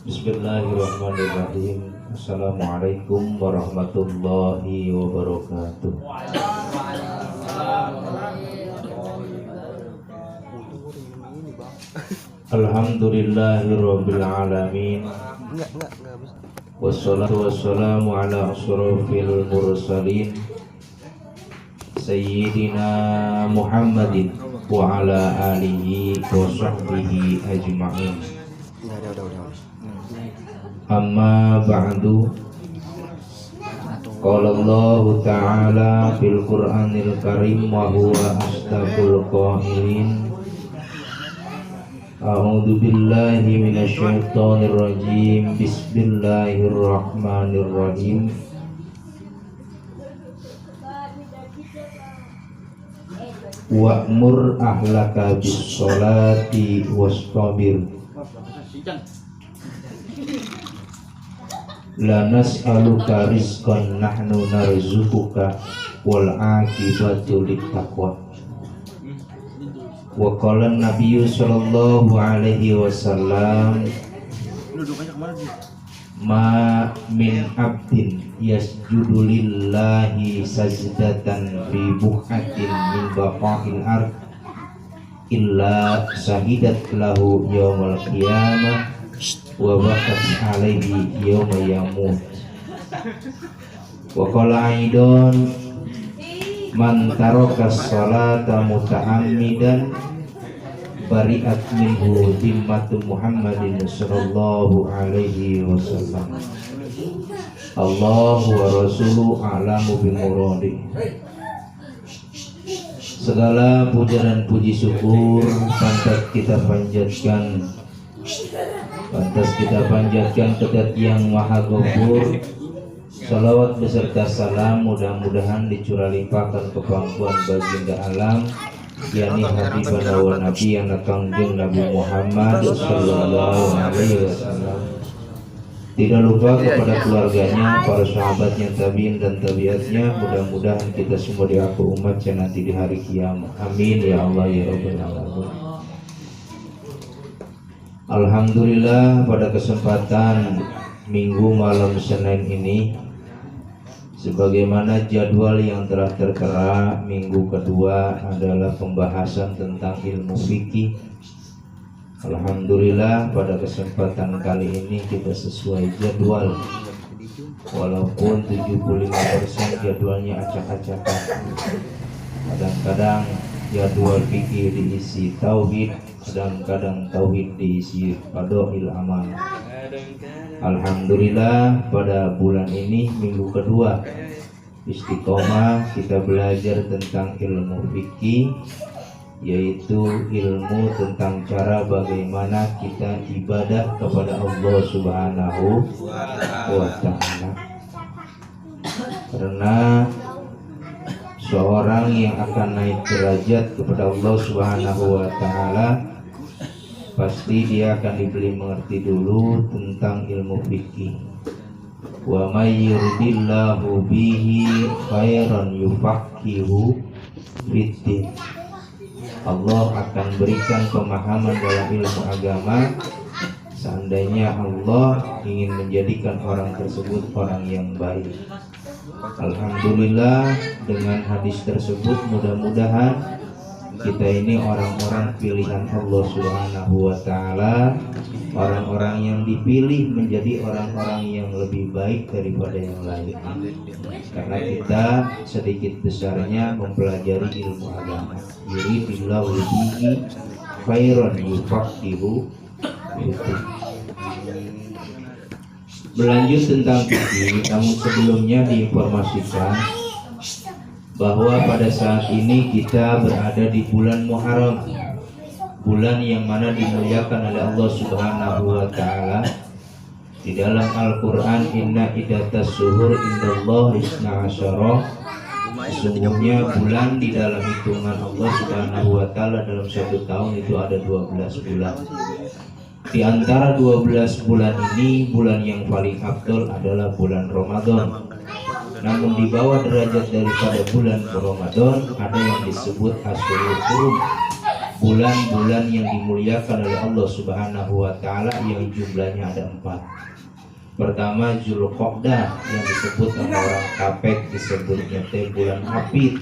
Bismillahirrahmanirrahim. Assalamualaikum warahmatullahi wabarakatuh. Alhamdulillahirabbil alamin. Wassalatu wassalamu ala asyrafil mursalin Sayyidina Muhammadin wa ala alihi wa sahbihi ajma'in. Amma ba'du. Qala Allah Ta'ala fil Qur'anil Karim wa huwa asdaqul qailin. A'udzu billahi minasy syaithanir rajim. Bismillahirrahmanirrahim. Wa'mur ahlaka bis-sholati wastabir. La nas'aluka rizqan nahnu narzuquka wal 'aqibatu littaqwa. Wa qala an-nabiyyu sallallahu alaihi wasallam, ma min abdin yasjudu lillahi sajdatan fi buhatin min baqa'il ard illa shahidat lahu yaumal qiyamah wa bakat alaihi yawma yamut. Wa qala aidan, man taraka sholata muta'ammidan bari'at minhu zimmatu Muhammadin sallallahu alaihi wasallam. Allahu wa rasuluhu a'lamu bimuradi. Segala puja dan puji syukur pantas kita panjatkan kepada yang maha ghafur. Salawat beserta salam mudah-mudahan dicurah limpahkan ke pangkuan baginda alam, yakni habibana wa nabiyana kangjeng Nabi Muhammad sallallahu alaihi wasallam. Tidak lupa kepada keluarganya, para sahabatnya, tabiin dan tabiatnya. Mudah-mudahan kita semua diaku umatnya nanti di hari kiamat. Amin ya Allah ya Rabbal alamin. Alhamdulillah, pada kesempatan Minggu malam Senin ini, sebagaimana jadwal yang telah tertera, minggu kedua adalah pembahasan tentang ilmu fikih. Alhamdulillah, pada kesempatan kali ini kita sesuai jadwal, walaupun 75% jadwalnya acak-acakan. Kadang-kadang jadwal fikih diisi tauhid, kadang-kadang tauhid diisi fadhail amal. Alhamdulillah, pada bulan ini minggu kedua istiqomah kita belajar tentang ilmu fikih, yaitu ilmu tentang cara bagaimana kita ibadah kepada Allah Subhanahu wa ta'ala. Karena seorang yang akan naik derajat kepada Allah Subhanahu wa ta'ala, pasti dia akan diberi mengerti dulu tentang ilmu fikih. Wa may yuridillahu bihi khairan yufaqihu fiddin. Allah akan berikan pemahaman dalam ilmu agama seandainya Allah ingin menjadikan orang tersebut orang yang baik. Alhamdulillah, dengan hadis tersebut mudah-mudahan kita ini orang-orang pilihan Allah Subhanahu wa ta'ala, orang-orang yang dipilih menjadi orang-orang yang lebih baik daripada yang lain. Karena kita sedikit besarnya mempelajari ilmu agama. Yuridillahu bihi khairan yufaqihu fiddin. Berlanjut tentang fikih, namun sebelumnya diinformasikan bahwa pada saat ini kita berada di bulan Muharram, bulan yang mana dimuliakan oleh Allah Subhanahu wa ta'ala. Di dalam Al-Quran, inna iddatas syuhur indallah isna asyara, sesungguhnya bulan di dalam hitungan Allah Subhanahu wa ta'ala dalam satu tahun itu ada 12 bulan. Di antara 12 bulan ini, bulan yang paling afdol adalah bulan Ramadan. Namun di bawah derajat daripada bulan Ramadan ada yang disebut Ashurul Hurum, bulan-bulan yang dimuliakan oleh Allah Subhanahu wa taala yang jumlahnya ada 4. Pertama Zulqa'dah yang disebut sama orang Kapek disebutnya teh bulan Hafid.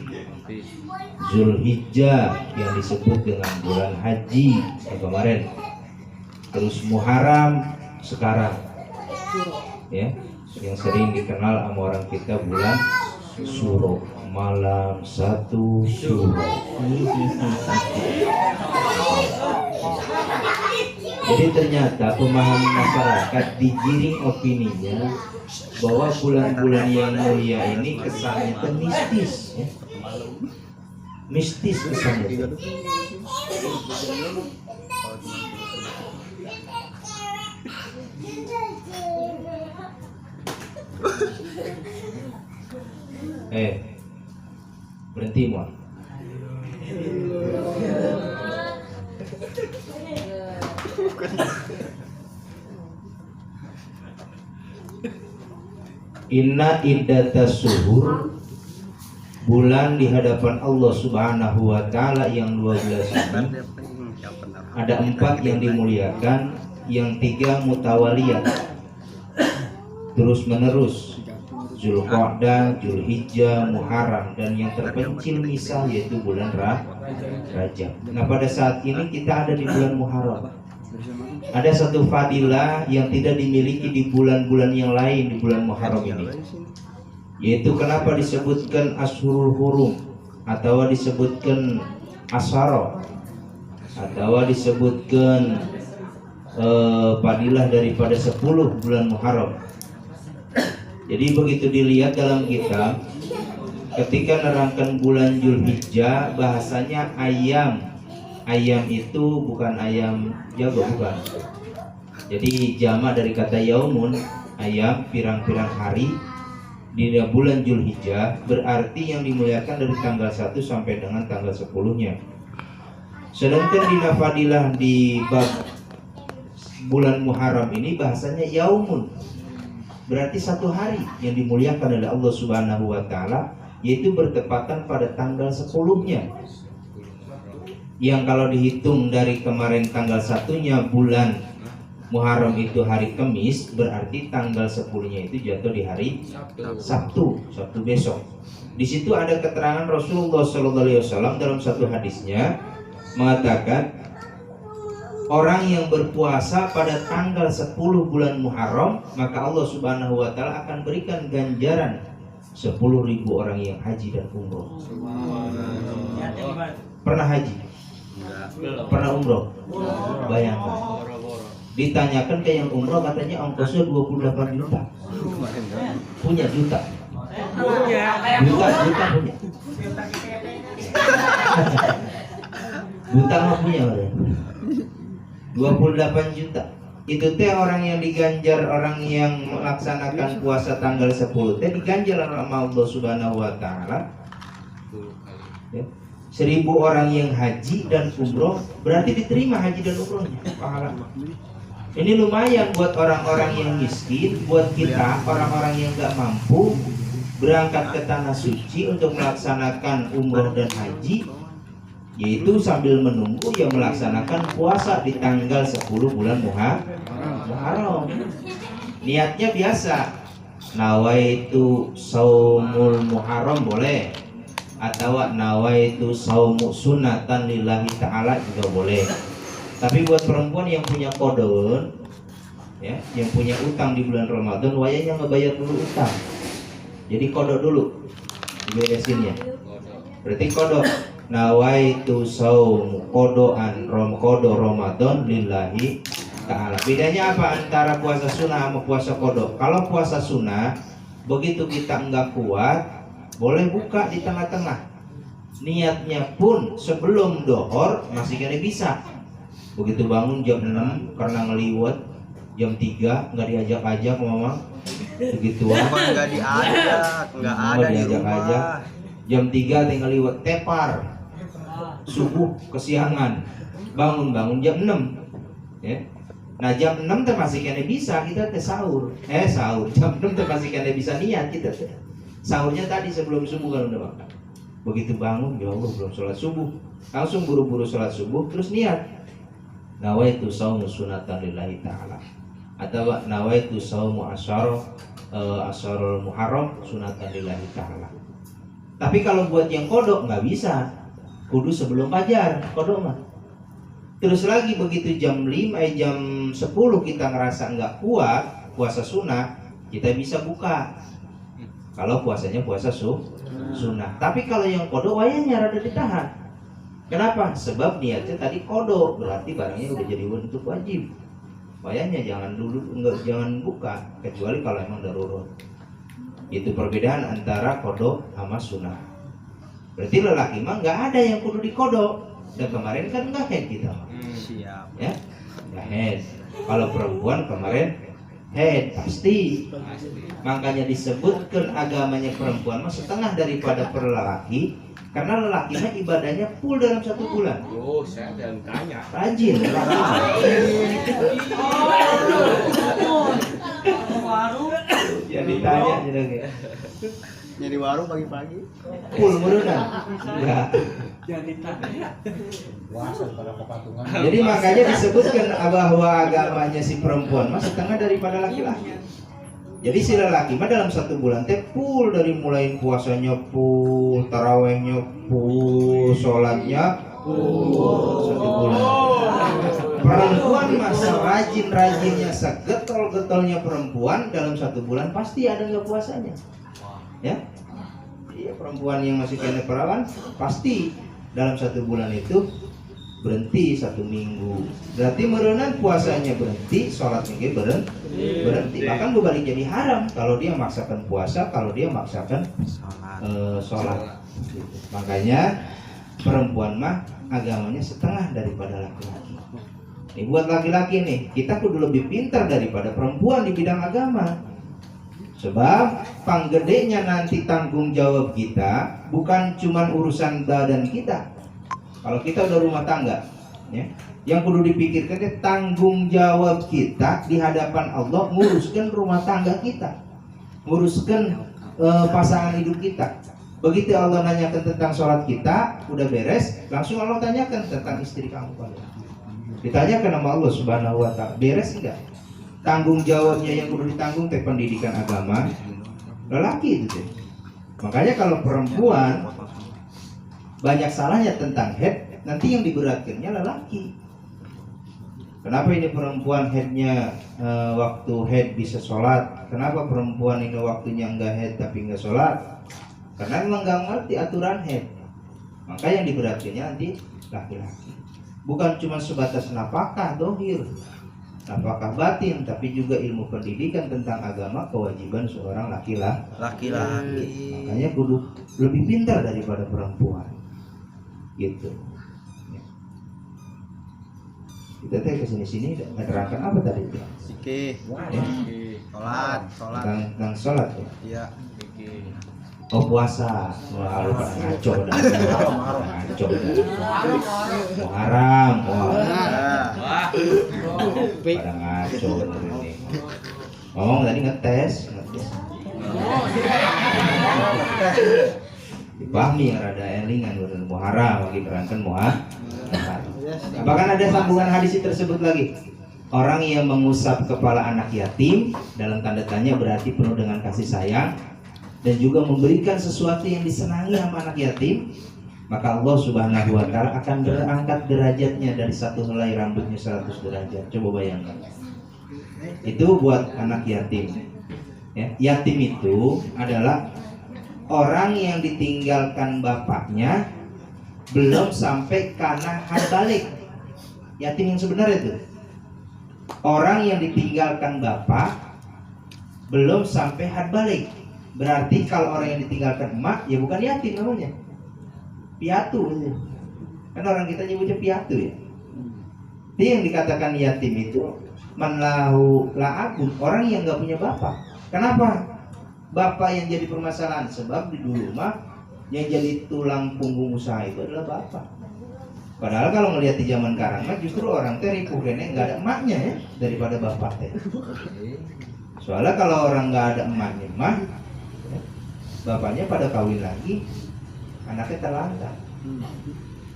Zulhijjah yang disebut dengan bulan haji yang kemarin. Terus Muharram sekarang ya, yang sering dikenal sama orang kita bulan Syuro, malam 1 Syuro. Jadi ternyata pemahaman masyarakat digiring opininya bahwa bulan-bulan yang mulia ini kesannya itu mistis ya. Mistis kesannya. Berhenti Mon. Inna iddatas suhur, bulan di hadapan Allah Subhanahu wa taala yang 12 ini ada 4 yang dimuliakan, yang 3 mutawaliyah terus menerus, Zulqa'dah, Zulhijjah, Muharram, dan yang terpencil misal yaitu bulan Rajab. Nah pada saat ini kita ada di bulan Muharram. Ada satu fadilah yang tidak dimiliki di bulan-bulan yang lain di bulan Muharram ini, yaitu kenapa disebutkan Ashurul Hurum, atau disebutkan Asyara, atau disebutkan fadilah daripada 10 bulan Muharram. Jadi begitu dilihat dalam kitab, ketika nerangkan bulan Zulhijjah, bahasanya ayam. Ayam itu bukan ayam jago, bukan. Jadi jamak dari kata yaumun, ayam, pirang-pirang hari. Di bulan Zulhijjah berarti yang dimuliakan dari tanggal 1 sampai dengan tanggal 10-nya. Sedangkan di fadilah di bab bulan Muharram ini bahasanya yaumun, berarti 1 hari yang dimuliakan oleh Allah Subhanahu wa taala, yaitu bertepatan pada tanggal 10-nya. Yang kalau dihitung dari kemarin tanggal 1-nya bulan Muharram itu hari Kamis, berarti tanggal 10-nya itu jatuh di hari Sabtu besok. Di situ ada keterangan Rasulullah SAW dalam satu hadisnya mengatakan, orang yang berpuasa pada tanggal 10 bulan Muharram, maka Allah Subhanahu wa taala akan berikan ganjaran 10.000 orang yang haji dan umroh. Pernah haji? Pernah umroh? Bayangkan. Ditanyakan ke yang umroh, katanya ongkosnya 28 juta. Punya juta. Juta punya. Juta nggak punya orang. 28 juta. Itu teh orang yang diganjar, orang yang melaksanakan puasa tanggal 10 teh diganjar oleh Allah Subhanahu wa taala. Ya. 1.000 orang yang haji dan umroh berarti diterima haji dan umrohnya pahala. Ini lumayan buat orang-orang yang miskin, buat kita orang-orang yang gak mampu berangkat ke tanah suci untuk melaksanakan umroh dan haji, yaitu sambil menunggu yang melaksanakan puasa di tanggal 10 bulan Muharram. Niatnya biasa, nawaitu saumul Muharram boleh, atau nawaitu saumu sunatan lillahi ta'ala juga boleh. Tapi buat perempuan yang punya kodon ya, yang punya utang di bulan Ramadan, wayanya ngebayar dulu utang. Jadi kodok dulu diberesinnya. Berarti kodok nawaitu saum kodoan kodo Ramadan lillahi ta'ala. Bedanya apa antara puasa sunnah sama puasa kodok? Kalau puasa sunnah, begitu kita enggak kuat, boleh buka di tengah-tengah. Niatnya pun sebelum dohor masih kena bisa. Begitu bangun jam 6 karena ngeliwat, jam 3 nggak diajak-ajak mama, begituan. Nggak ada di rumah. Jam 3 tinggal liwat tepar, subuh kesiangan, bangun jam 6 ya. Nah jam 6 teh masih kena bisa kita teh sahur. Jam 6 teh masih kena bisa niat kita teh. Sahurnya tadi sebelum subuh kalau udah makan. Begitu bangun, ya Allah belum sholat subuh, langsung buru-buru sholat subuh, terus niat nawaitu saumu sunatan lillahi ta'ala, atau nawaitu saumu asyarul muharram sunatan lillahi ta'ala. Tapi kalau buat yang kodok nggak bisa, kudu sebelum fajar kodok mah. Terus lagi begitu jam 10 kita ngerasa nggak kuat puasa sunnah, kita bisa buka. Kalau puasanya puasa sunnah. Tapi kalau yang kodok wayahnya rada ditahan. Kenapa? Sebab niatnya tadi kodok, berarti barangnya udah jadi untuk wajib. Wayahnya jangan buka, kecuali kalau emang darurat. Itu perbedaan antara kodok sama sunnah. Berarti lelaki mah nggak ada yang kudu dikodok. Dan kemarin kan nggak head kita. Siap. Ya, nggak head. Kalau perempuan kemarin head pasti. Makanya disebutkan agamanya perempuan mah setengah daripada lelaki. Karena lelaki mah ibadahnya full dalam 1 bulan. Oh, saya dan tanya. Rajin. Ya ditanya gitu. Jadi warung pagi-pagi. Full merenang. Enggak. Jadi makanya disebutkan bahwa agamanya si perempuan mah setengah daripada laki-laki. Jadi si lelaki mah dalam 1 bulan teh full, dari mulai puasanya full, tarawehnya full, sholatnya full 1 bulan. Perempuan masa rajin-rajinnya, segetol-getolnya perempuan dalam 1 bulan pasti ada nggak puasanya, ya? Iya, perempuan yang masih kena perawan pasti dalam 1 bulan itu berhenti 1 minggu. Berarti merenang puasanya berhenti, sholatnya berhenti. Bahkan berbalik jadi haram kalau dia maksakan puasa, kalau dia maksakan sholat. Gitu. Makanya perempuan mah agamanya setengah daripada laki-laki. Ini buat laki-laki nih, kita kudu lebih pintar daripada perempuan di bidang agama. Sebab panggedenya nanti tanggung jawab kita bukan cuman urusan badan kita. Kalau kita udah rumah tangga, ya, yang perlu dipikirkan itu tanggung jawab kita di hadapan Allah, nguruskan rumah tangga kita, nguruskan pasangan hidup kita. Begitu Allah nanyakan tentang sholat kita, udah beres, langsung Allah tanyakan tentang istri kamu. Ditanyakan sama Allah Subhanahu Wa Taala, beres enggak? Tanggung jawabnya yang perlu ditanggung teh pendidikan agama lelaki itu. Makanya kalau perempuan banyak salahnya tentang head, nanti yang diberatkannya lelaki. Kenapa ini perempuan headnya waktu head bisa sholat? Kenapa perempuan ini waktunya enggak head tapi enggak sholat? Karena memang enggak ngerti aturan head. Maka yang diberatkannya nanti laki-laki. Bukan cuma sebatas nafkah dohir, nafkah batin, tapi juga ilmu pendidikan tentang agama, kewajiban seorang laki-laki. Makanya kudu lebih pintar daripada perempuan. Gitu. Kita teh kesini menerangkan apa tadi? Sikih. Ya? Sholat. Tentang sholat ya. Iya. Oh puasa. Wah, lu pada ngaco dah. Ngaco dah. Muharram. Wah. Pada ngaco ini. Ngomong tadi ngetes. Dipahami yang rada elingan urusan Muharram lagi berangkat Muharram. Bahkan ada sambungan hadis tersebut lagi. Orang yang mengusap kepala anak yatim dalam tanda tanya berarti penuh dengan kasih sayang dan juga memberikan sesuatu yang disenangi sama anak yatim, maka Allah Subhanahu Wa Taala akan berangkat derajatnya dari 1 helai rambutnya 100 derajat. Coba bayangkan. Itu buat anak yatim. Ya, yatim itu adalah orang yang ditinggalkan bapaknya belum sampai kana had balik. Yatim yang sebenarnya itu orang yang ditinggalkan bapak belum sampai had balik. Berarti kalau orang yang ditinggalkan emak, ya bukan yatim namanya, piatu. Kan orang kita nyebutnya piatu ya. Itu yang dikatakan yatim itu manlahu la'abun, orang yang nggak punya bapak. Kenapa? Bapak yang jadi permasalahan, sebab di dulu mah yang jadi tulang punggung usaha itu adalah bapak. Padahal kalau ngelihat di zaman sekarang mah justru orang teh ripuh kene nggak ada emaknya ya daripada bapak teh. Soalnya kalau orang nggak ada emaknya mah, bapaknya pada kawin lagi, anaknya terlantar.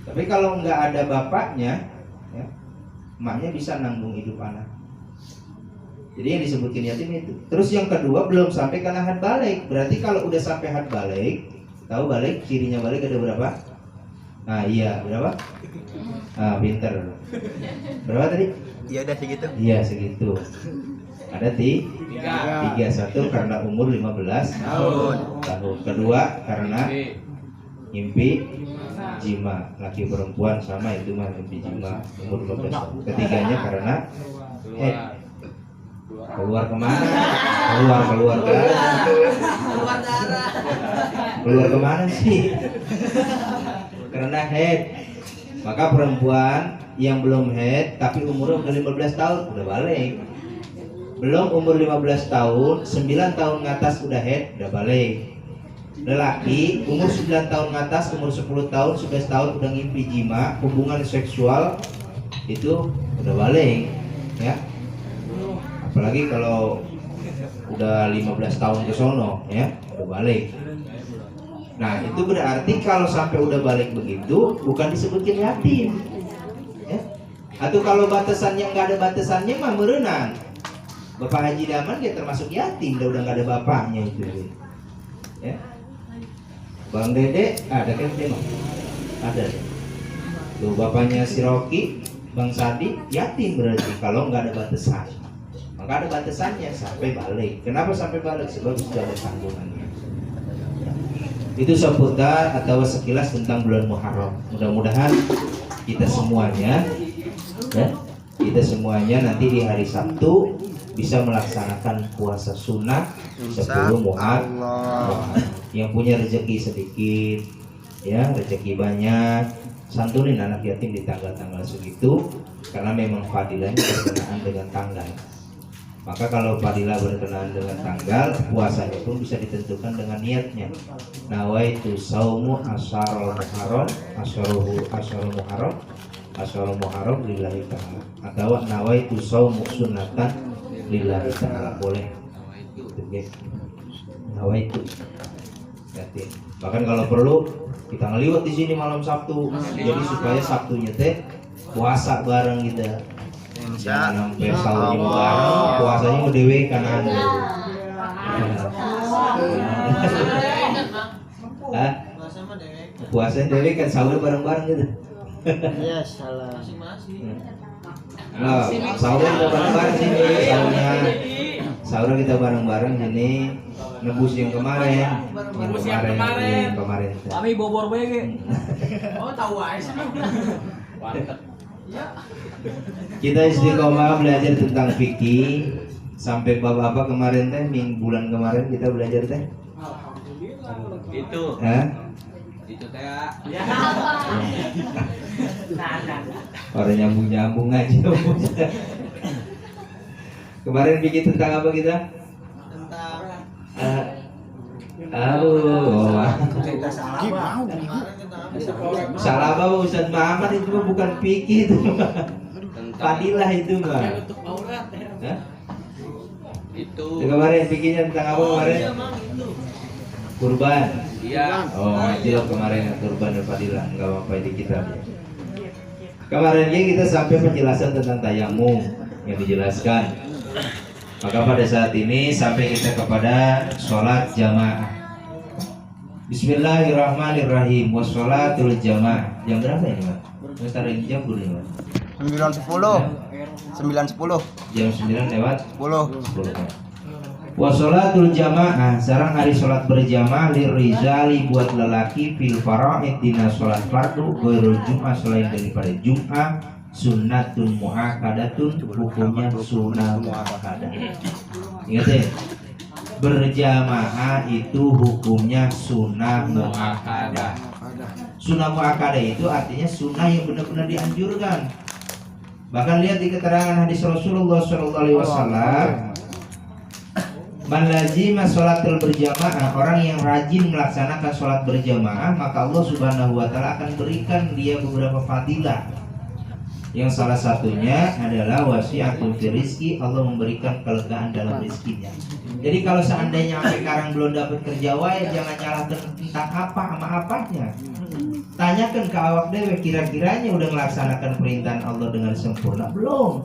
Tapi kalau nggak ada bapaknya, ya, emaknya bisa nanggung hidup anak. Jadi yang disebutin yatim itu. Terus yang kedua belum sampai karena had balik. Berarti kalau udah sampai had balik, tahu balik cirinya balik ada berapa? Nah iya berapa? Ah pinter. Berapa tadi? Iya udah segitu. Iya segitu. Ada tiga. Satu karena umur 15 tahun. Kedua karena mimpi jima. Laki perempuan sama itu mah mimpi jima umur 15 tahun. Ketiganya karena keluar kemana? Keluar darah. Keluar kemana sih? Karena head. Maka perempuan yang belum head tapi umurnya udah 15 tahun udah balik. Belum umur 15 tahun, 9 tahun ke atas udah head, udah balik. Lelaki umur 9 tahun ke atas, umur 10 tahun, 11 tahun udah ngimpi jima, hubungan seksual itu udah balik, ya. Apalagi kalau udah 15 tahun ke sono, ya, udah balik. Nah, itu berarti kalau sampai udah balik begitu, bukan disebutkan yatim, ya. Atau kalau batasannya nggak ada batasannya mah merenang. Bapak Haji Daman dia termasuk yatim, udah nggak ada bapaknya itu, ya. Bang Dede ada kan tengok, ada. Tuh bapaknya si Rocky, Bang Sadi yatim berarti kalau nggak ada batasan. Maka ada batasannya sampai balik. Kenapa sampai balik? Sebab sudah ada tanggungannya. Itu seputar atau sekilas tentang bulan Muharram. Mudah-mudahan kita semuanya, ya, nanti di hari Sabtu bisa melaksanakan puasa sunnah 10 Muharram. Yang punya rezeki sedikit, ya rezeki banyak, santunin anak yatim di tanggal-tanggal segitu, karena memang fadilahnya berkenaan dengan tanggal. Maka kalau fadilah berkenaan dengan tanggal, puasanya pun bisa ditentukan dengan niatnya. Nawaitu saumu asyarul muharram lillahi ta'ala, atau nawaitu saumu sunnatan lillahi ta'ala, boleh. Nawaitu. Bahkan kalau perlu kita ngeliwat di sini malam Sabtu, jadi supaya Sabtunya teh puasa bareng gitu. Jangan sampai sahurnya bareng, puasanya mau dewe kanan. Puasanya dewe kan sahur bareng-bareng gitu. Iya salah. Nah, sahur kita bareng-bareng sini, sahur kita bareng-bareng sini, nebus yang kemarin. Kami bobor bege. Oh tahu aja. Kita istiqomah belajar tentang fikih sampai bapak-bapak kemarin teh bulan kemarin kita belajar teh. Itu. Hah? Itu teh. Ya. Orang nyambung aja. Kemarin fikih tentang apa kita? Salah apa Ustaz Muhammad itu mah bukan fikih itu mah. Fadilah itu mah. Itu. Kemarin fikihnya tentang apa kemarin? Kurban. Iya. Oh, itu kemarin kurban dan fadilah, enggak apa-apa di kitabnya. Kemarin kita sampai penjelasan tentang tayamum yang dijelaskan. Maka pada saat ini sampai kita kepada sholat jamaah. Bismillahirrahmanirrahim. Wassolatul jamaah. Jam berapa ini, Pak? Sebentar lagi jam berapa, Pak? 9.10. Jam 9 lewat 10. Wassolatul jamaah. Sarang hari sholat berjamaah lirizali buat lelaki fil faraid dina sholat fardu ghairul jum'ah selain daripada jum'ah. Sunnatun mu'akadatun, hukumnya sunnah mu'akadah. Ingat ya, berjamaah itu hukumnya sunnah mu'akadah. Sunnah mu'akadah itu artinya sunnah yang benar-benar dianjurkan. Bahkan lihat di keterangan hadis Rasulullah SAW, man lazima sholatul berjamaah, orang yang rajin melaksanakan sholat berjamaah, maka Allah Subhanahu wa Ta'ala akan berikan dia beberapa fadilah. Yang salah satunya adalah wasi'atul fi rizki, Allah memberikan kelegaan dalam rezekinya. Jadi kalau seandainya sampai sekarang belum dapat kerja wae, jangan nyalahkan tentang apa sama apanya. Tanyakan ke awak dewe, kira-kiranya udah melaksanakan perintahan Allah dengan sempurna belum?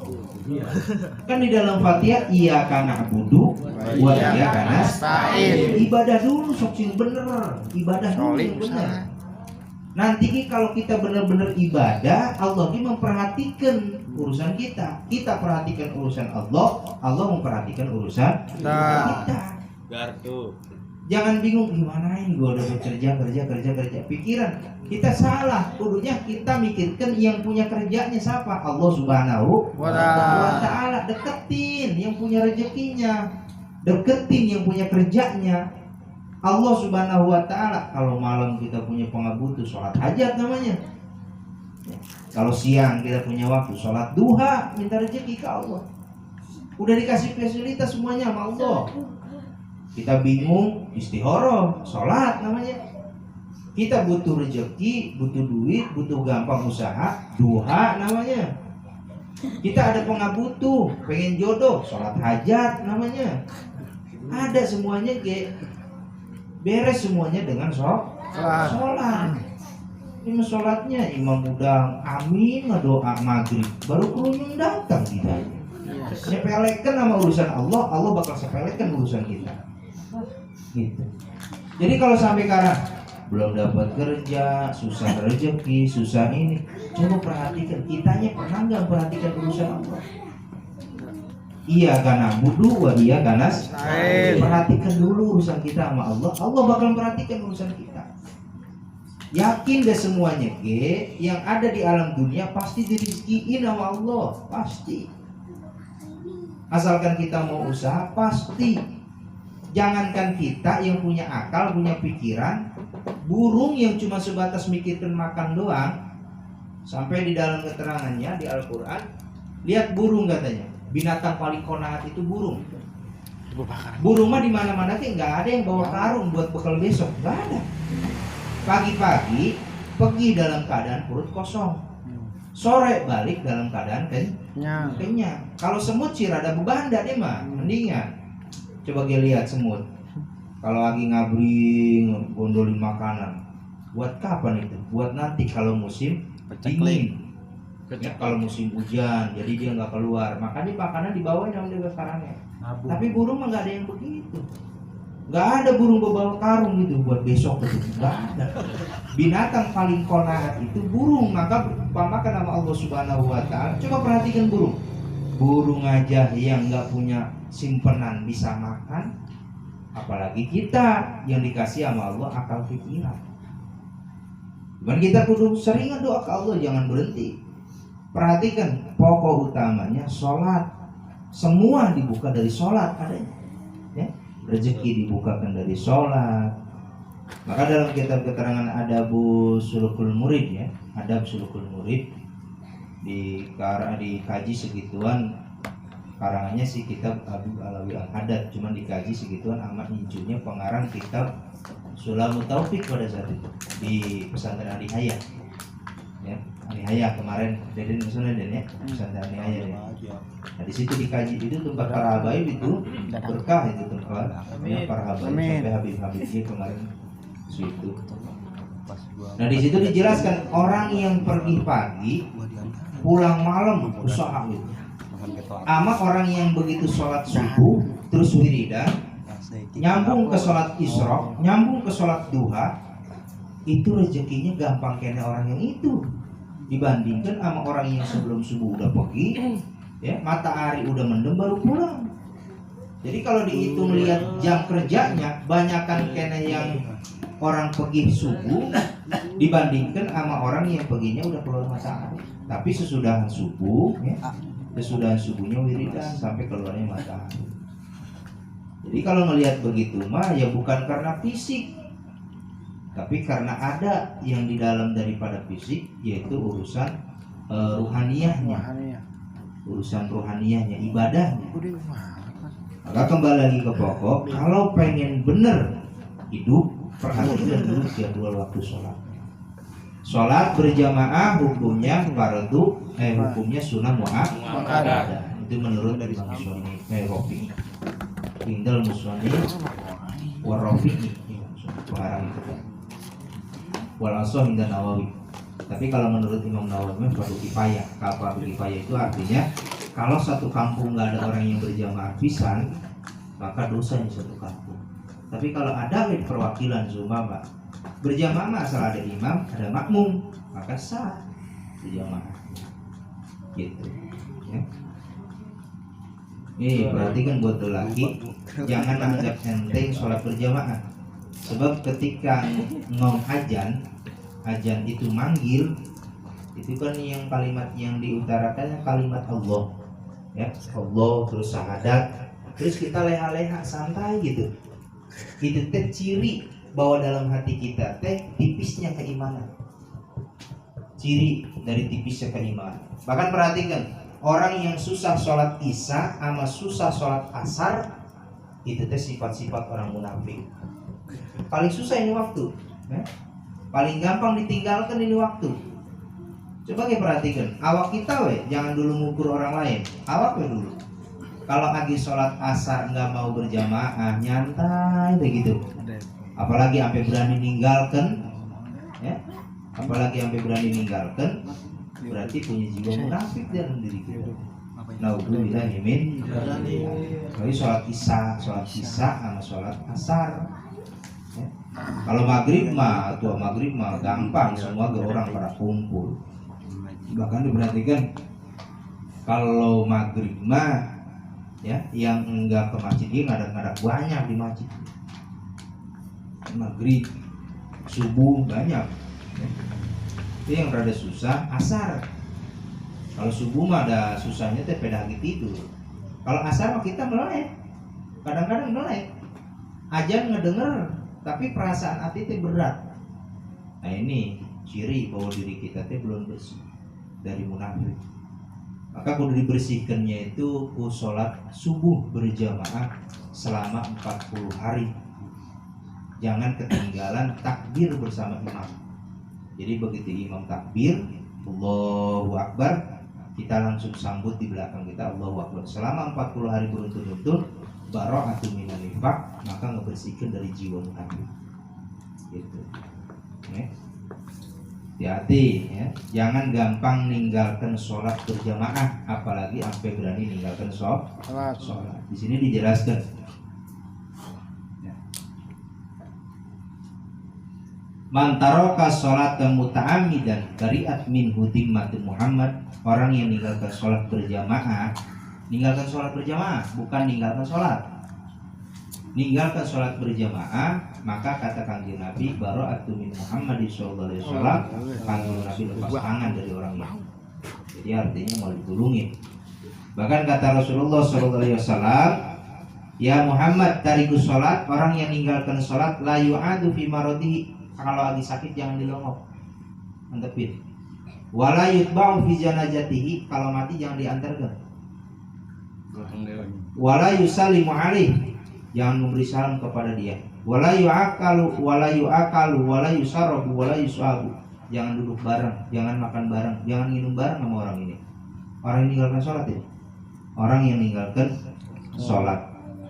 Kan di dalam Fatihah iya kana budu wa iya kana nasta'in. Ibadah dulu sok sing bener, ibadah dulu yang bener. Nanti kalau kita benar-benar ibadah, Allah ini memperhatikan urusan kita. Kita perhatikan urusan Allah, Allah memperhatikan urusan kita. Gartu. Jangan bingung gimana ini gue udah kerja. Pikiran kita salah. Kudunya kita mikirkan yang punya kerjanya siapa? Allah Subhanahu wa Ta'ala. Deketin yang punya rezekinya, deketin yang punya kerjanya. Allah Subhanahu wa Ta'ala. Kalau malam kita punya pengabutu, sholat hajat namanya. Kalau siang kita punya waktu, sholat duha, minta rezeki ke Allah. Udah dikasih fasilitas semuanya sama Allah. Kita bingung, istihoroh, sholat namanya. Kita butuh rezeki, butuh duit, butuh gampang usaha, duha namanya. Kita ada pengabutu, pengen jodoh, sholat hajat namanya. Ada semuanya beres semuanya dengan sholat. Ini sholatnya imam udah amin doa maghrib baru kerunung datang kita. Sepelekan sama urusan Allah, Allah bakal sepelekan urusan kita. Gitu. Jadi kalau sampai sekarang belum dapat kerja, susah rezeki, susah ini, coba perhatikan kitanya pernah nggak perhatikan urusan Allah? Iya karena budu wa iya karena perhatikan dulu urusan kita sama Allah, Allah bakal perhatikan urusan kita. Yakin deh semuanya yang ada di alam dunia pasti dirizkiin sama Allah, pasti. Asalkan kita mau usaha pasti. Jangankan kita yang punya akal, punya pikiran, burung yang cuma sebatas mikirkan makan doang. Sampai di dalam keterangannya di Al-Quran, lihat burung katanya, binatang paling konaat itu burung. Burung mah di mana-mana nggak ada yang bawa karung buat bekal besok, nggak ada. Pagi-pagi pergi dalam keadaan perut kosong, sore balik dalam keadaan kenyang. Kalau semut sih rada bebanda deh mah, mendingan. Coba kita lihat semut, kalau lagi ngabring gondolin makanan, buat kapan itu? Buat nanti kalau musim dingin. Ya, kalau musim hujan, jadi dia nggak keluar. Makanya makanan dibawain sama dia sarangnya. Tapi burung mah nggak ada yang begitu. Nggak ada burung bawa karung gitu buat besok gitu. Nggak ada. Binatang paling konaat itu burung. Maka makan sama Allah Subhanahu wa Ta'ala. Coba perhatikan burung. Burung aja yang nggak punya simpenan bisa makan, apalagi kita yang dikasih sama Allah akal pikiran. Cuman kita kudu sering doa ke Allah, jangan berhenti. Perhatikan pokok utamanya sholat. Semua dibuka dari sholat adanya. Ya, rezeki dibukakan dari sholat. Maka dalam kitab keterangan Adabu Sulukul Murid ya, Adab Sulukul Murid dikaji segituan, karangannya sih kitab Abu Alawi Al-Hadad, cuman dikaji segituan amat incunya pengarang kitab Sulamut Taufik pada saat itu di pesantren Ali Hayah ya, Ali Hayah kemarin Deden misalnya ya, pesantren Ali Hayah ya. Nah di situ dikaji itu tempat para habaib itu berkah itu tempat para habaib sampai Habib-habibnya kemarin situ. Nah di situ dijelaskan orang yang pergi pagi pulang malam usaha itu, ama orang yang begitu sholat subuh terus wiridan, nyambung ke sholat isyraq, nyambung ke sholat duha, itu rezekinya gampang kena orang yang itu dibandingkan sama orang yang sebelum subuh udah pergi ya, matahari udah mendem baru pulang. Jadi kalau dihitung lihat jam kerjanya, banyakan kena yang orang pergi subuh dibandingkan sama orang yang perginya udah keluar matahari. Tapi sesudah subuh ya, sesudah subuhnya wiridan sampai keluarnya matahari. Jadi kalau ngelihat begitu mah ya bukan karena fisik, tapi karena ada yang di dalam daripada fisik, yaitu urusan ruhaniyahnya, urusan ruhaniyahnya, ibadahnya. Maka kembali lagi ke pokok, kalau pengen bener hidup, perhatikan dulu jadwal waktu sholat. Sholat berjamaah hukumnya sunnah muakkadah. Itu menurut dari Imam Musoni Rafi'i. Indal Musoni wa Rafi'i pengarang itu. Wal asah inda Nawawi. Tapi kalau menurut Imam Nawawi fardu kifayah. Kalau fardu kifayah itu artinya kalau satu kampung nggak ada orang yang berjamaah pisan, maka dosanya satu kampung. Tapi kalau ada perwakilan Pak, berjamaah asal ada imam, ada makmum, maka sah berjamaah. Gitu. Ya. Nih perhatikan buat lelaki, jangan anggap enteng sholat berjamaah. Sebab ketika ngom ajan itu manggil, itu kan yang kalimat yang diutarakannya kalimat Allah, ya Allah terus syahadat, terus kita leha-leha santai gitu. Itu teh ciri bahwa dalam hati kita teh tipisnya keimanan. Ciri dari tipisnya keimanan. Bahkan perhatikan, orang yang susah sholat isya sama susah sholat asar, itu teh sifat-sifat orang munafik. Paling susah ini waktu, ya? Paling gampang ditinggalkan ini waktu. Coba kita perhatikan, awak kita jangan dulu ngukur orang lain, awak dulu. Kalau lagi sholat asar nggak mau berjamaah, nyantai begitu. Apalagi sampai berani ninggalkan, ya? Apalagi sampai berani ninggalkan, berarti punya jiwa munafik dalam diri kita. Naudzubillah min. Jadi sholat isya sama sholat asar. Ya. Kalau maghrib mah gampang, semua orang pada kumpul. Bahkan diperhatikan kalau maghrib mah, ya yang enggak ke masjid dia ngadap-ngadap banyak di masjid. Maghrib, subuh banyak. Ya. Itu yang rada susah asar. Kalau subuh mah ada susahnya teh pedagi tidur. Kalau asar mah kita melek. Kadang-kadang melek. Ajan ngedenger tapi perasaan hati teh berat. Nah ini ciri bahwa diri kita teh belum bersih dari munafik. Maka kudu dibersihkannya itu ku sholat subuh berjamaah selama 40 hari. Jangan ketinggalan takbir bersama imam. Jadi begitu imam takbir, Allahu Akbar, kita langsung sambut di belakang kita Allahu Akbar. Selama 40 hari beruntun-untun, bara'atun minan nifaq, maka ngebersihkan dari jiwa munafik. Gitu. Ya. Hati-hati ya, jangan gampang ninggalkan sholat berjamaah, apalagi sampai berani ninggalkan sholat. Di sini dijelaskan. Ya. Man taraka sholata muta'ammidan bari'at minhu dhimmatu Muhammad. Orang yang meninggalkan sholat berjamaah, bukan ninggalkan sholat. Ninggalkan sholat berjamaah, maka kata kanjeng Nabi bara'atu min Muhammad sallallahu alaihi wasallam, kanjeng Nabi lepas tangan dari orang ini. Jadi artinya mau ditulungin. Bahkan kata Rasulullah sallallahu alaihi wasallam, ya Muhammad tarikus sholat, orang yang meninggalkan sholat la yu'adu fi maradihi, kalau lagi sakit jangan dilongok, mantepin. Wala yutba'u fi janazatihi, kalau mati jangan diantarkan. Wala yusallimu alaihi, jangan memberi salam kepada dia. Wala yu'akalu wala yusarabu wala yusabu, jangan duduk bareng, jangan makan bareng, jangan minum bareng sama orang ini. Orang yang meninggalkan sholat ya. Orang yang meninggalkan sholat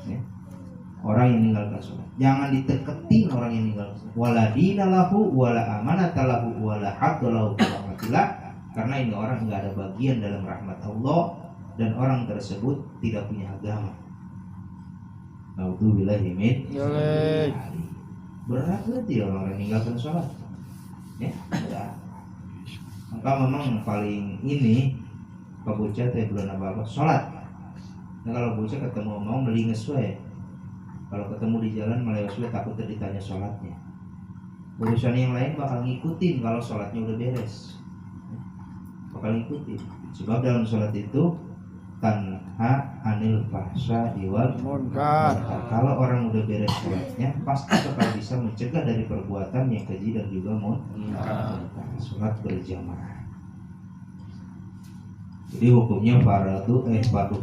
ya. Orang yang meninggalkan sholat, jangan diteketin orang yang meninggalkan sholat. Wala dinalahu wala amanatalahu wala haddalahu rahmatillah, karena ini orang enggak ada bagian dalam rahmat Allah dan orang tersebut tidak punya agama. Naudzubillahi min. Berat berarti orang yang meninggalkan sholat. Ya, berat. Maka memang paling ini bocah teh belum apa-apa sholat. Nah kalau bocah ketemu mau melinges wae. Kalau ketemu di jalan melewat wae takut ditanya sholatnya. Urusan yang lain bakal ngikutin kalau sholatnya udah beres. Bakal ngikutin. Sebab dalam sholat itu tanha anil fahsya'i wal munkar. Kalau orang udah beres sholatnya, pasti bakal bisa mencegah dari perbuatan yang keji dan juga munkar. Sholat berjamaah. Jadi hukumnya fardu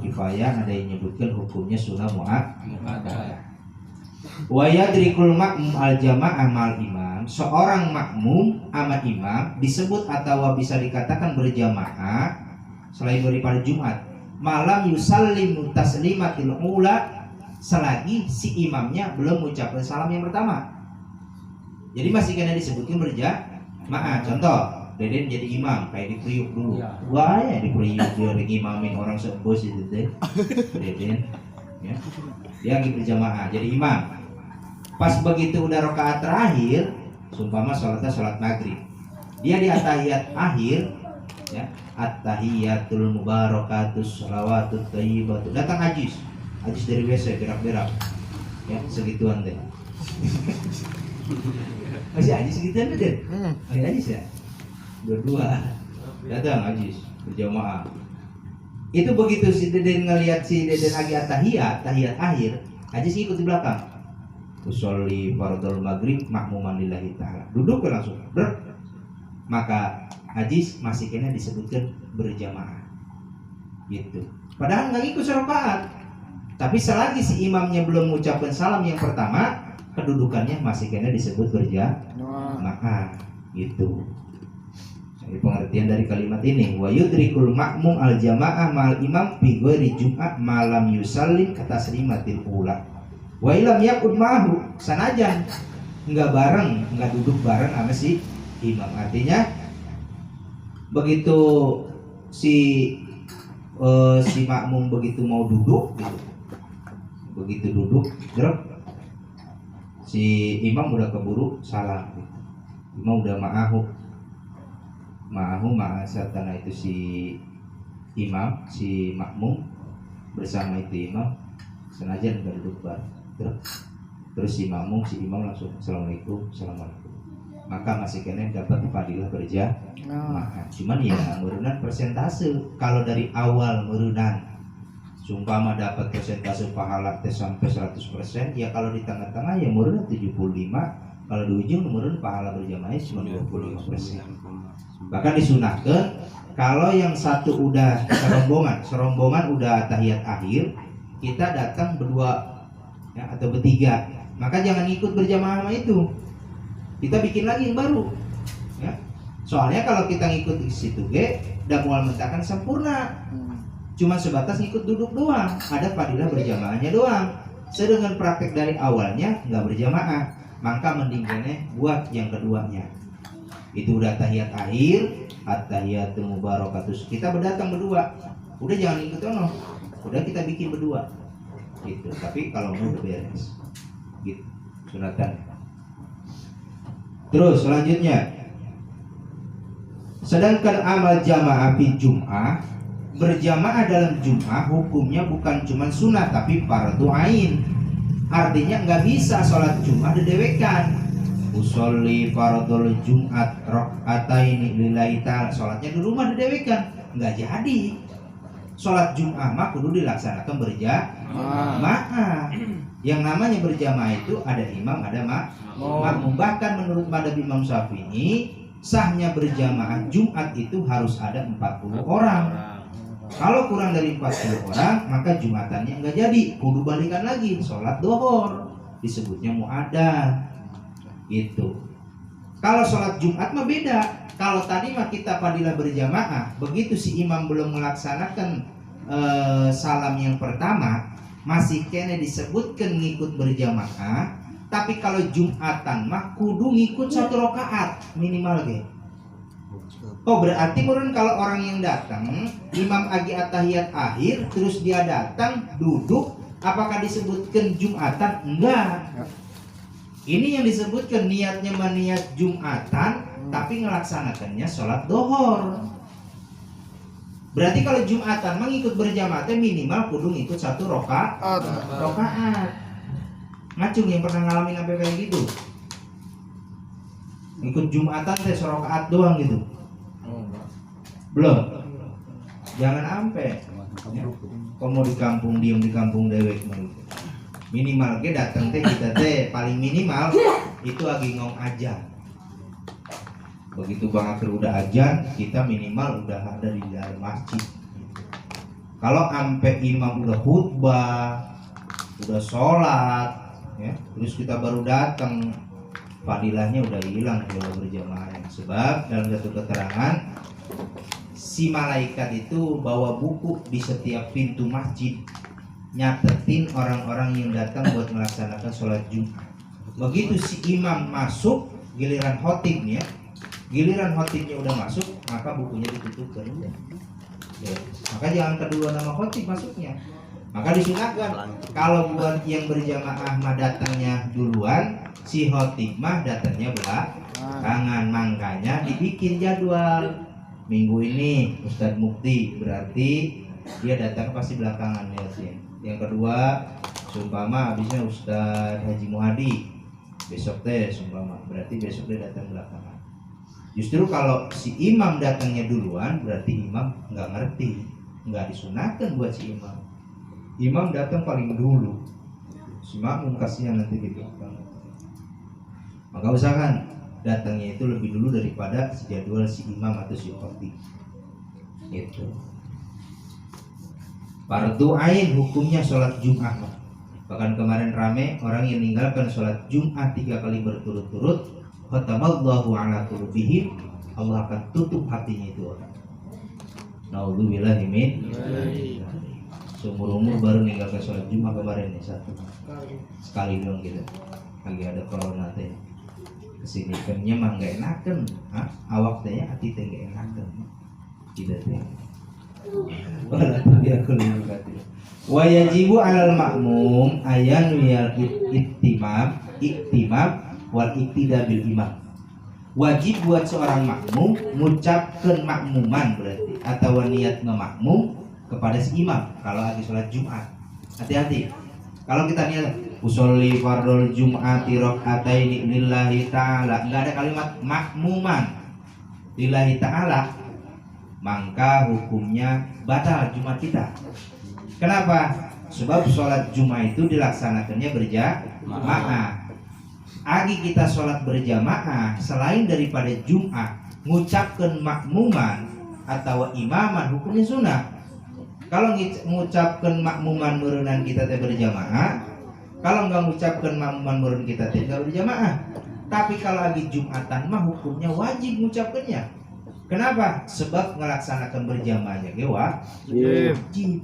kifayah, ada yang menyebutkan hukumnya sunnah muakkadah. Wa yadrikul ma'mum al jamaah mal imam, seorang makmum ama imam disebut atau bisa dikatakan berjamaah selain daripada Jumat malam yusallimu taslimatil ula selagi si imamnya belum mengucapkan salam yang pertama. Jadi masih kena disebutkan berjamaah. Contoh, Deden jadi imam kayak di Priuk dulu. Wah ya di Priuk dia ngimamin orang sebos itu deh. Deden ya. Dia lagi berjamaah jadi imam. Pas begitu udah rakaat terakhir, sumpama sholatnya sholat maghrib, dia di at-tahiyat akhir, ya, at-tahiyatul mubarakatus sholawatut thayyibatu. Datang Ajis dari WC berak-berak, ya segituan deh. Masih Ajis segituan deh, masih Ajis ya, berdua. Datang Ajis berjamaah. Itu begitu si Deden ngelihat si Deden lagi at-tahiyat akhir, Ajis ikut di belakang. Usolli fardhul maghrib makmuman lillahi ta'ala. Duduk langsung. Maka Ajis masih kena disebutkan berjamaah. Gitu. Padahal nggak ikut serakaat. Tapi selagi si imamnya belum mengucapkan salam yang pertama, kedudukannya masih kena disebut berjamaah. Gitu. Jadi pengertian dari kalimat ini, wa yudrikul makmum al jamaah mal imam fi ghairi jum'ah malam yusallim kataslimatil ula. Wa ilam yakun ma'hu, sanajan enggak bareng, enggak duduk bareng sama si imam. Artinya begitu si makmum begitu mau duduk gitu. Begitu duduk, si imam udah keburu salam gitu. Imam udah ma'ahu ma'asatana itu si imam, si makmum bersama itu imam senajan enggak duduk bareng. Terus si imam langsung assalamualaikum. Maka masih kena dapat fadilah berjamaah. Cuman ya merunan persentase. Kalau dari awal merunan sumpama dapat persentase pahala sampai 100%, ya kalau di tengah-tengah ya merunan 75. Kalau di ujung merunan pahala berjamaahnya cuma 25%. Bahkan disunahkan kalau yang satu udah serombongan udah tahiyat akhir, kita datang berdua ya, atau bertiga, maka jangan ikut berjamaah sama itu, kita bikin lagi yang baru ya. Soalnya kalau kita ngikut di situ udah mual mentakan sempurna, cuma sebatas ngikut duduk doang, ada fadilah berjamaahnya doang. Sedangkan praktek dari awalnya nggak berjamaah, maka mendingannya buat yang keduanya. Itu udah tahiyat akhir, at-tahiyatul mubarakatus, kita berdatang berdua, udah jangan ikut ono, udah kita bikin berdua gitu. Tapi kalau mau udah beres gitu sunatan. Terus selanjutnya, sedangkan amal jamaah fi jum'ah, berjamaah dalam jum'ah hukumnya bukan cuma sunat tapi fardhu ain. Artinya nggak bisa sholat jum'ah didewekan. Usolli fardhul jum'at rak'ataini lillahi ta'ala, sholatnya di rumah didewekan, nggak jadi. Sholat Jum'ah mah kudu dilaksanakan berjamaah. Yang namanya berjamaah itu ada imam, ada makmum. Bahkan menurut madhab Imam Syafi'i, sahnya berjamaah Jumat itu harus ada 40 orang. Kalau kurang dari 40 orang, maka Jumatannya enggak jadi, kudu balikan lagi sholat dohor, disebutnya mu'adah gitu. Kalau sholat Jumat mah beda. Kalau tadi mah kita fadilah berjamaah, begitu si imam belum melaksanakan salam yang pertama, masih kena disebutkan ngikut berjamaah. Tapi kalau Jumatan mah kudu ngikut 1 rakaat minimal ge. Oh berarti murun kalau orang yang datang, imam agi at-tahiyat akhir, terus dia datang duduk, apakah disebutkan Jumatan? Enggak. Ini yang disebutkan niatnya maniat Jumatan, tapi ngelaksanakannya sholat dohor. Berarti kalau Jumatan mengikut berjamaah minimal kudu ngikut 1 rakaat. Ngacung yang pernah ngalamin sampai kayak gitu, ngikut Jumatan teh rakaat doang gitu? Belum. Jangan ampe. Kau mau di kampung diem di kampung dewek minimal ke datang teh kita teh paling minimal itu lagi ngomong aja. Begitu Bang Akhir udah ajan, kita minimal udah ada di dalam masjid. Kalau ampe imam udah khutbah, udah sholat, ya, terus kita baru datang, fadilahnya udah hilang kalau berjamaah. Sebab dalam satu keterangan si malaikat itu bawa buku di setiap pintu masjid nyatetin orang-orang yang datang buat melaksanakan sholat Jumat. Begitu si imam masuk, giliran khotibnya udah masuk, maka bukunya ditutupkan. Ya. Maka jangan kedua nama khotib masuknya. Maka disunahkan kalau buat yang berjamaah mah datangnya duluan, si khotib mah datangnya belakangan. Makanya dibikin jadwal. Minggu ini Ustadz Mukti, berarti dia datang pasti belakangan ya sih. Yang kedua, sumpama habisnya Ustadz Haji Muhadi, besok teh sumpama, berarti besok dia datang belakangan. Justru kalau si imam datangnya duluan, berarti imam nggak ngerti, nggak disunahkan buat si imam. Imam datang paling dulu, si makmum kasihnya nanti di belakang. Maka usahakan datangnya itu lebih dulu daripada si jadwal si imam atau si khotib. Gitu. Fardu ain hukumnya sholat Jumat. Bahkan kemarin rame orang yang meninggalkan sholat Jumat 3 kali berturut-turut, khatamallahu ala qulubihim, Allah akan tutup hatinya itu orang. Naudzubillahi min. Seumur-umur baru meninggalkan sholat Jumat kemarin nih satu. Sekali dong gitu. Lagi ada corona teh. Kesini kannya mah nggak enakan, awak tehnya hati teh nggak enakan. Tidak teh. Wala tabiakul mukati. Wa yajibu 'alal ma'mum ayan wal iktimam wal iktida bil imam. Wajib buat seorang makmum mengucapkan makmuman berarti atau niat ngemakmum kepada si imam kalau lagi sholat Jumat. Hati-hati. Kalau kita niat usolli fardul Jum'ati raka'ataini lillahi ta'ala, enggak ada kalimat makmuman lillahi ta'ala, maka hukumnya batal Jumat kita. Kenapa? Sebab sholat Jumat itu dilaksanakannya berjamaah. Agi kita sholat berjamaah selain daripada Jumat, ngucapkan makmuman atau imaman hukumnya sunnah. Kalau mengucapkan makmuman merunan kita teh berjamaah, kalau nggak mengucapkan makmuman merun kita teh nggak berjamaah. Tapi kalau lagi Jumatan mah hukumnya wajib mengucapkannya. Kenapa? Sebab melaksanakan berjamaahnya wajib gitu,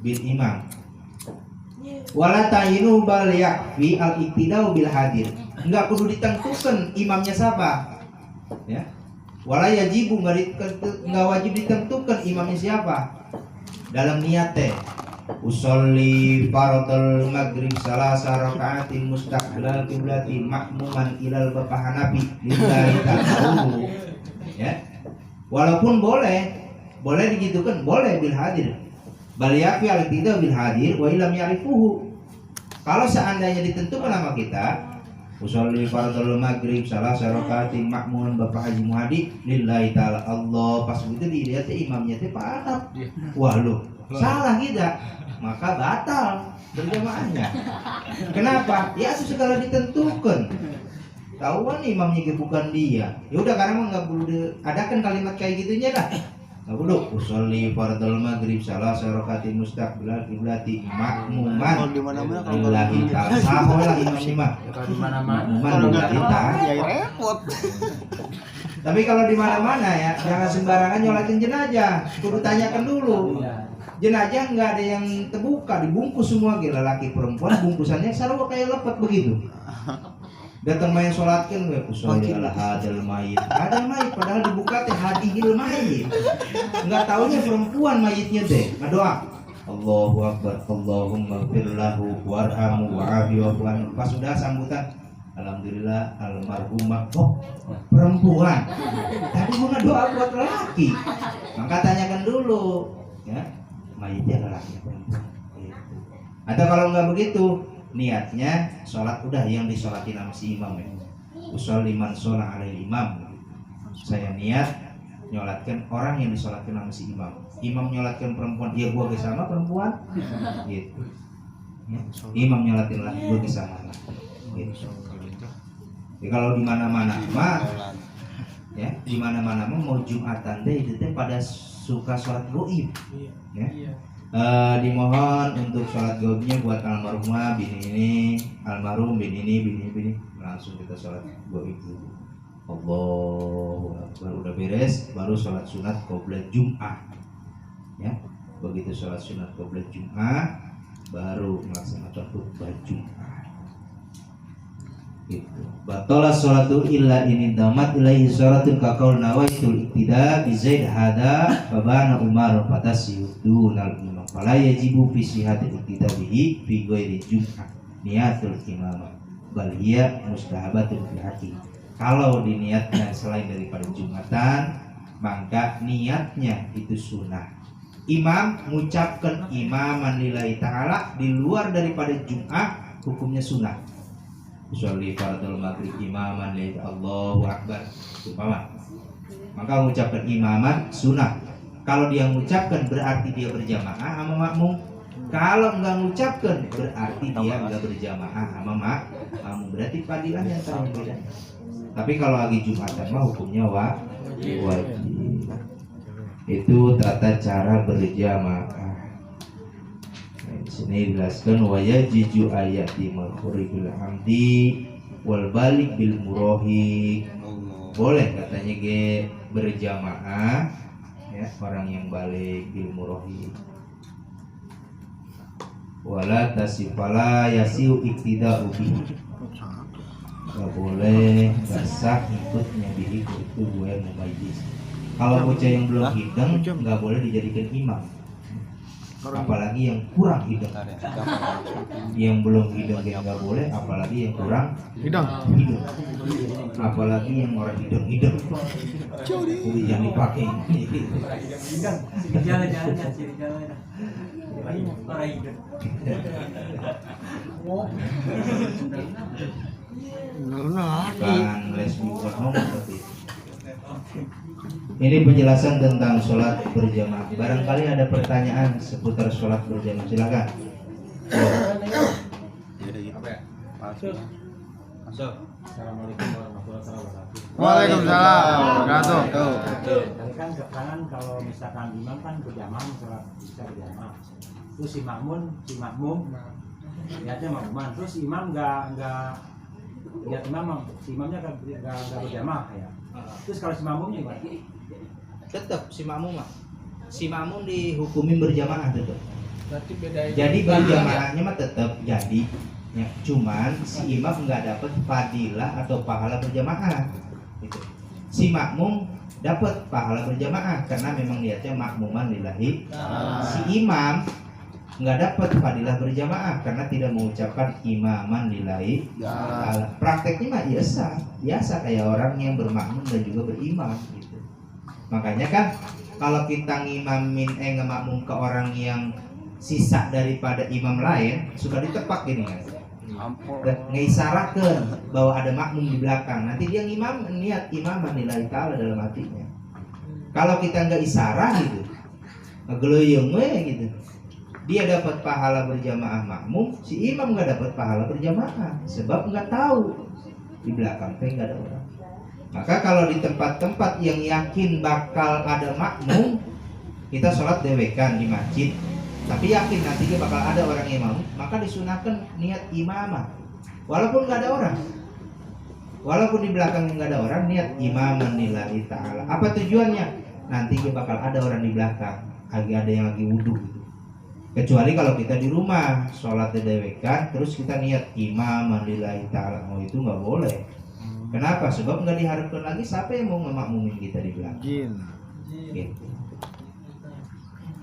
bil imam. Wala ta'inu bal yakfi al iktidau bil hadir. Enggak kudu ditentukan imamnya siapa. Ya. Wala yajibu enggak wajib ditentukan imamnya siapa. Dalam niat teh usolli fardul maghrib salasa raka'atin mustaqbilal qiblati makmuman ilal bapak Hanafi lillahi ta'ala. Ya. Walaupun boleh digitukan, boleh bil hadir. Bal yakfi al tidak bil hadir wa illam ya'rifuhu. Kalau seandainya ditentukan nama kita usolli fardul maghrib salasa raka'atin makmuman bapak Haji Muhadi lillahi ta'ala Allah, pas begitu dilihat imamnya teh Pak. Wah lu salah kita, maka batal berjamaahnya. Kenapa? Ya segala ditentukan. Tahuan imamnya bukan dia. Ya udah karena mah nggak perlu adakan kalimat kayak gitunya dah. Nggak perlu. Usolli fardul maghrib salasa raka'atin mustaqbilal qiblati makmuman lillahi ta'ala. Sama lah imamnya mah. Di mana-mana. Makmuman lillahi ta'ala. Ya repot. Tapi kalau di mana-mana ya jangan sembarangan nyolatin jenazah. Kudu tanyakan dulu. Jenazah nggak ada yang terbuka, dibungkus semua, gila laki perempuan bungkusannya sarwa kayak lepet begitu. Datang main sholatkan gue usolli ala hadal mayit. Ada mayit padahal dibuka teh hadihil mayit. Enggak taunya perempuan mayitnya deh. Ngedoa Allahu akbar, Allahumma ighfir lahu warhamhu wa'afi wa'fu anhu. Pas sudah sambutan alhamdulillah almarhumah, oh perempuan. Tadi mau ngedoa buat laki. Maka tanyakan dulu ya, mayitnya laki perempuan. Atau kalau enggak begitu, niatnya sholat udah yang disolatin sama si imam ya. Usolli man sholat alaihi imam. Saya niat nyolatkan orang yang disolatkan sama si imam. Imam nyolatkan perempuan, ya gua ke sama perempuan. Gitu. Ya. Imam nyolatin laki, gua ke sama lah. Gitu. Ya, kalau di mana-mana mah ya, di mana-mana mah mau Jumatan teh itu teh pada suka sholat goib. Ya. Dimohon untuk sholat gaibnya buat almarhumah bini ini, almarhum bini ini. Langsung kita sholat gaib dulu. Allahu Akbar, udah beres, baru sholat sunat qobliyah Jum'ah. Ya, begitu sholat sunat qobliyah Jum'ah, baru melaksanakan khutbah Jum'ah. Gitu. Batalah sholatu illa ini damat ilaihi sholatun kaqaul nawaitul iktida bi Zaid hada babana Umar fatasiyudunal imam fala yajibu fi sihhatil iktida bihi fi ghairi Jum'ah niatul imamah bal hiya mustahabatun fi haqqi. Kalau diniatnya selain daripada Jumatan, maka niatnya itu sunnah. Imam mengucapkan imaman lillahi ta'ala di luar daripada Jum'ah, hukumnya sunnah. Sholli fardul maghrib imaman lillahi Allahu Akbar, umpama. Maka mengucapkan imaman sunnah. Kalau dia mengucapkan berarti dia berjamaah sama makmum. Kalau enggak mengucapkan berarti dia enggak berjamaah sama makmum. Berarti fadilahnya antara beda. Tapi kalau lagi Jumatan mah hukumnya wajib. Itu tata cara berjamaah. Nah, di sini dijelaskan wa yajiju ayati maghribil hamdi wal balik bil murahi. Boleh katanya berjamaah ya, orang yang balik bil murahi. Wala tasifala yasiu iktida'u bihi. Gak boleh, gak sah ikutnya bihi itu gue mumayyiz. Kalau bocah yang belum hidang gak boleh dijadikan imam. Apalagi yang kurang hidang. Yang belum hidang yang gak boleh, apalagi yang kurang hidang. Apalagi yang orang hidang. Jadi jangan dipakai. Orang hidang. Bukan les bukan ngomong tapi ini penjelasan tentang sholat berjamaah. Barangkali ada pertanyaan seputar sholat berjamaah, silakan. Assalamualaikum warahmatullahi wabarakatuh. Waalaikumsalam warahmatullahi Kan sekarang kalau misalkan imam kan berjamaah sholat bisa berjamaah. Terus si makmum lihatnya makmuman. Terus imam nggak lihat si imamnya nggak berjamaah ya. Terus kalau si makmumnya gimana? Tetap si makmum dihukumin berjamaah tetap. Jadi berjamaahnya mah tetap jadi. Ya, cuman si imam nggak dapat fadilah atau pahala berjamaah. Gitu. Si makmum dapat pahala berjamaah karena memang niatnya makmuman lillahi. Si imam nggak dapat fadilah berjamaah karena tidak mengucapkan imaman lillahi. Prakteknya mah biasa kayak orang yang bermakmum dan juga berimam gitu. Makanya kan kalau kita ngemakmum ke orang yang sisa daripada imam lain suka ditepak gini kan. Ngeisarakan bahwa ada makmum di belakang. Nanti dia niat imaman lillahi ta'ala dalam hatinya. Kalau kita nggak isarah gitu, ngegeloyong gitu, dia dapat pahala berjamaah makmum, si imam nggak dapat pahala berjamaah sebab nggak tahu di belakang teh nggak ada orang. Maka kalau di tempat-tempat yang yakin bakal ada makmum, kita sholat dewekan di masjid, tapi yakin nantinya bakal ada orang imam, maka disunahkan niat imamah walaupun nggak ada orang, walaupun di belakang nggak ada orang, niat imaman lillahi ta'ala. Apa tujuannya? Nantinya bakal ada orang di belakang, ada yang lagi wudhu gitu. Kecuali kalau kita di rumah sholat dewekan terus kita niat imaman lillahi ta'ala, itu nggak boleh. Kenapa? Sebab nggak diharapkan lagi siapa yang mau ngemakmumin kita di belakang. Gitu.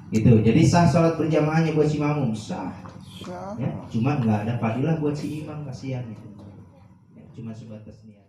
Gitu. Jadi sah sholat berjamaahnya buat si makmum sah. Ya, cuma nggak ada fadilah buat si imam, kasihan itu. Ya, cuma sebatas niat.